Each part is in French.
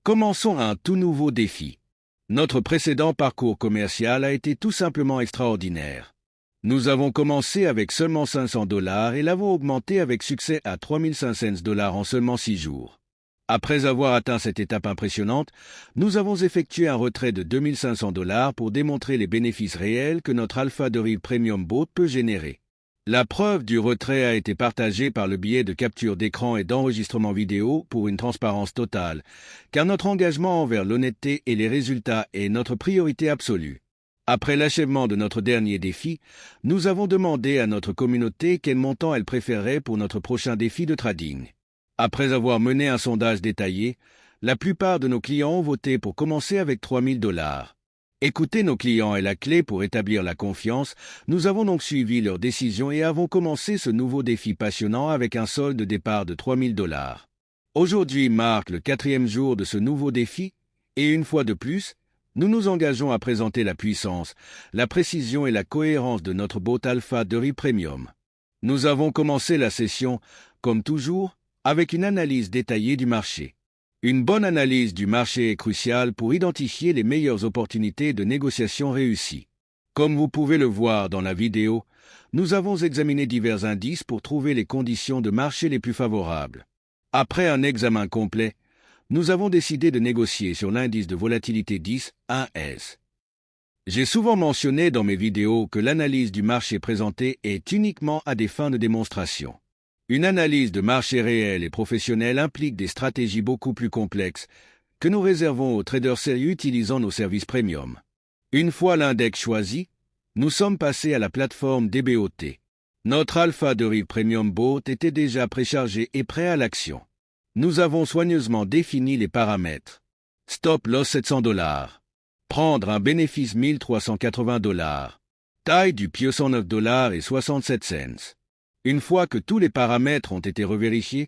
Commençons un tout nouveau défi. Notre précédent parcours commercial a été tout simplement extraordinaire. Nous avons commencé avec seulement $500 et l'avons augmenté avec succès à $3,500 en seulement 6 jours. Après avoir atteint cette étape impressionnante, nous avons effectué un retrait de $2,500 pour démontrer les bénéfices réels que notre Alpha Deriv Premium Boat peut générer. La preuve du retrait a été partagée par le biais de captures d'écran et d'enregistrement vidéo pour une transparence totale, car notre engagement envers l'honnêteté et les résultats est notre priorité absolue. Après l'achèvement de notre dernier défi, nous avons demandé à notre communauté quel montant elle préférait pour notre prochain défi de trading. Après avoir mené un sondage détaillé, la plupart de nos clients ont voté pour commencer avec $3,000. Écouter nos clients est la clé pour établir la confiance. Nous avons donc suivi leurs décisions et avons commencé ce nouveau défi passionnant avec un solde de départ de $3,000. Aujourd'hui marque le 4e jour de ce nouveau défi et une fois de plus, nous nous engageons à présenter la puissance, la précision et la cohérence de notre boat Alpha Deriv Premium. Nous avons commencé la session, comme toujours, avec une analyse détaillée du marché. Une bonne analyse du marché est cruciale pour identifier les meilleures opportunités de négociation réussies. Comme vous pouvez le voir dans la vidéo, nous avons examiné divers indices pour trouver les conditions de marché les plus favorables. Après un examen complet, nous avons décidé de négocier sur l'indice de volatilité 10, 1S. J'ai souvent mentionné dans mes vidéos que l'analyse du marché présentée est uniquement à des fins de démonstration. Une analyse de marché réel et professionnel implique des stratégies beaucoup plus complexes que nous réservons aux traders sérieux utilisant nos services premium. Une fois l'index choisi, nous sommes passés à la plateforme DBOT. Notre Alpha Deriv Premium Boat était déjà préchargé et prêt à l'action. Nous avons soigneusement défini les paramètres. Stop loss $700. Prendre un bénéfice $1,380. Taille du pieu $109,67. Une fois que tous les paramètres ont été revérifiés,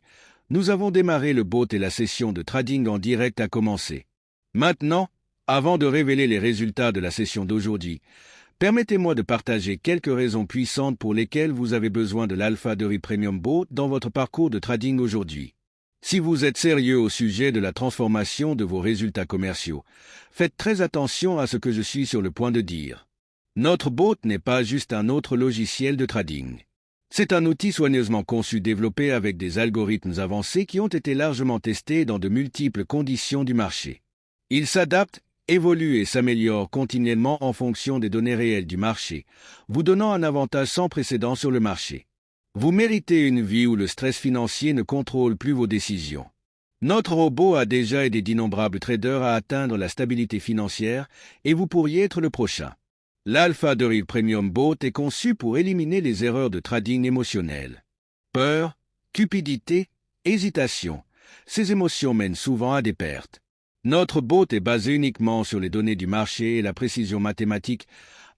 nous avons démarré le boat et la session de trading en direct a commencé. Maintenant, avant de révéler les résultats de la session d'aujourd'hui, permettez-moi de partager quelques raisons puissantes pour lesquelles vous avez besoin de l'Alpha Deriv Premium Boat dans votre parcours de trading aujourd'hui. Si vous êtes sérieux au sujet de la transformation de vos résultats commerciaux, faites très attention à ce que je suis sur le point de dire. Notre boat n'est pas juste un autre logiciel de trading. C'est un outil soigneusement conçu développé avec des algorithmes avancés qui ont été largement testés dans de multiples conditions du marché. Il s'adapte, évolue et s'améliore continuellement en fonction des données réelles du marché, vous donnant un avantage sans précédent sur le marché. Vous méritez une vie où le stress financier ne contrôle plus vos décisions. Notre robot a déjà aidé d'innombrables traders à atteindre la stabilité financière et vous pourriez être le prochain. L'Alpha Deriv Premium Boat est conçu pour éliminer les erreurs de trading émotionnel. Peur, cupidité, hésitation. Ces émotions mènent souvent à des pertes. Notre boat est basé uniquement sur les données du marché et la précision mathématique,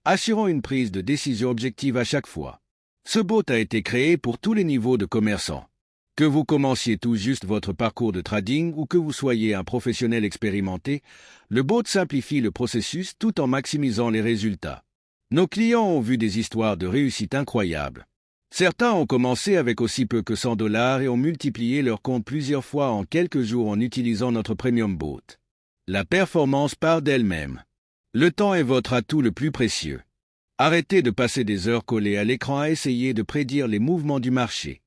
assurant une prise de décision objective à chaque fois. Ce boat a été créé pour tous les niveaux de commerçants. Que vous commenciez tout juste votre parcours de trading ou que vous soyez un professionnel expérimenté, le boat simplifie le processus tout en maximisant les résultats. Nos clients ont vu des histoires de réussite incroyables. Certains ont commencé avec aussi peu que $100 et ont multiplié leur compte plusieurs fois en quelques jours en utilisant notre Premium Boat. La performance part d'elle-même. Le temps est votre atout le plus précieux. Arrêtez de passer des heures collées à l'écran à essayer de prédire les mouvements du marché.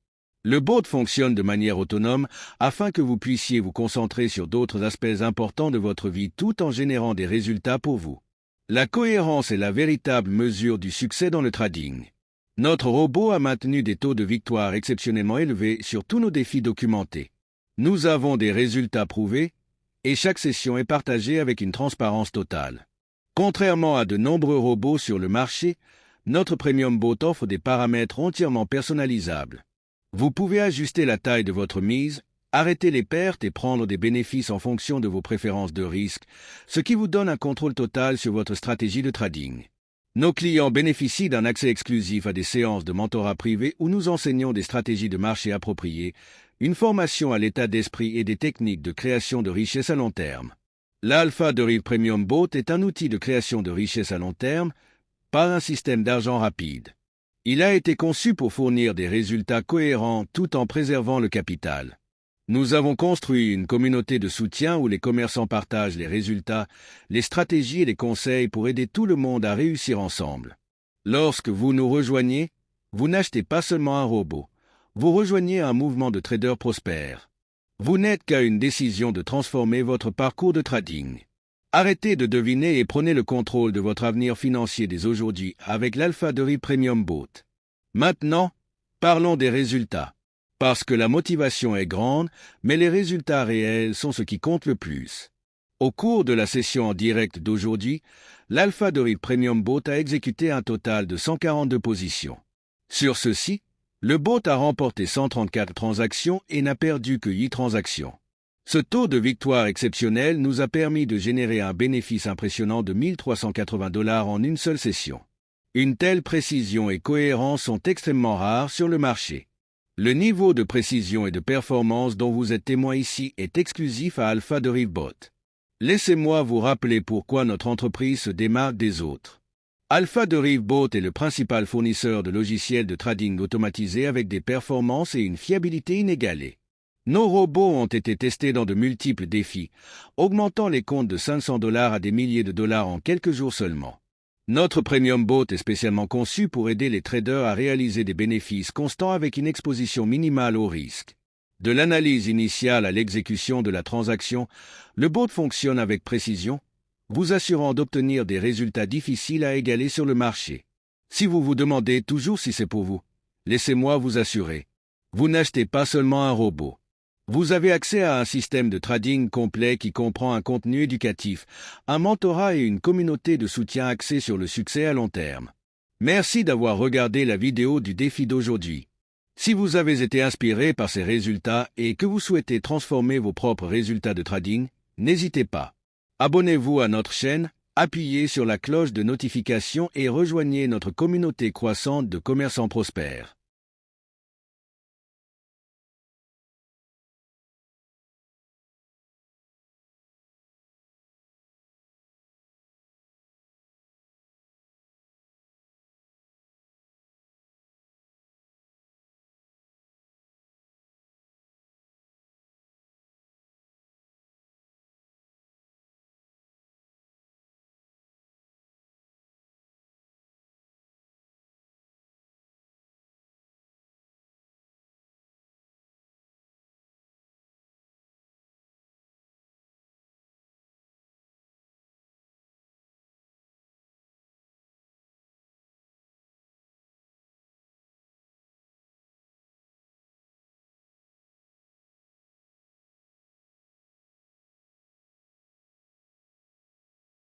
Le boat fonctionne de manière autonome afin que vous puissiez vous concentrer sur d'autres aspects importants de votre vie tout en générant des résultats pour vous. La cohérence est la véritable mesure du succès dans le trading. Notre robot a maintenu des taux de victoire exceptionnellement élevés sur tous nos défis documentés. Nous avons des résultats prouvés et chaque session est partagée avec une transparence totale. Contrairement à de nombreux robots sur le marché, notre Premium Boat offre des paramètres entièrement personnalisables. Vous pouvez ajuster la taille de votre mise, arrêter les pertes et prendre des bénéfices en fonction de vos préférences de risque, ce qui vous donne un contrôle total sur votre stratégie de trading. Nos clients bénéficient d'un accès exclusif à des séances de mentorat privé où nous enseignons des stratégies de marché appropriées, une formation à l'état d'esprit et des techniques de création de richesse à long terme. L'Alpha Deriv Premium Boat est un outil de création de richesse à long terme, pas un système d'argent rapide. Il a été conçu pour fournir des résultats cohérents tout en préservant le capital. Nous avons construit une communauté de soutien où les commerçants partagent les résultats, les stratégies et les conseils pour aider tout le monde à réussir ensemble. Lorsque vous nous rejoignez, vous n'achetez pas seulement un robot, vous rejoignez un mouvement de traders prospères. Vous n'êtes qu'à une décision de transformer votre parcours de trading. Arrêtez de deviner et prenez le contrôle de votre avenir financier dès aujourd'hui avec l'Alpha Derib Premium Bot. Maintenant, parlons des résultats. Parce que la motivation est grande, mais les résultats réels sont ce qui compte le plus. Au cours de la session en direct d'aujourd'hui, l'Alpha Derib Premium Bot a exécuté un total de 142 positions. Sur ceci, le bot a remporté 134 transactions et n'a perdu que 8 transactions. Ce taux de victoire exceptionnel nous a permis de générer un bénéfice impressionnant de 1 380 $ en une seule session. Une telle précision et cohérence sont extrêmement rares sur le marché. Le niveau de précision et de performance dont vous êtes témoin ici est exclusif à Alpha Derib Bot. Laissez-moi vous rappeler pourquoi notre entreprise se démarque des autres. Alpha Derib Bot est le principal fournisseur de logiciels de trading automatisé avec des performances et une fiabilité inégalées. Nos robots ont été testés dans de multiples défis, augmentant les comptes de 500 $ à des milliers de dollars en quelques jours seulement. Notre Premium Bot est spécialement conçu pour aider les traders à réaliser des bénéfices constants avec une exposition minimale au risque. De l'analyse initiale à l'exécution de la transaction, le bot fonctionne avec précision, vous assurant d'obtenir des résultats difficiles à égaler sur le marché. Si vous vous demandez toujours si c'est pour vous, laissez-moi vous assurer. Vous n'achetez pas seulement un robot. Vous avez accès à un système de trading complet qui comprend un contenu éducatif, un mentorat et une communauté de soutien axée sur le succès à long terme. Merci d'avoir regardé la vidéo du défi d'aujourd'hui. Si vous avez été inspiré par ces résultats et que vous souhaitez transformer vos propres résultats de trading, n'hésitez pas. Abonnez-vous à notre chaîne, appuyez sur la cloche de notification et rejoignez notre communauté croissante de commerçants prospères.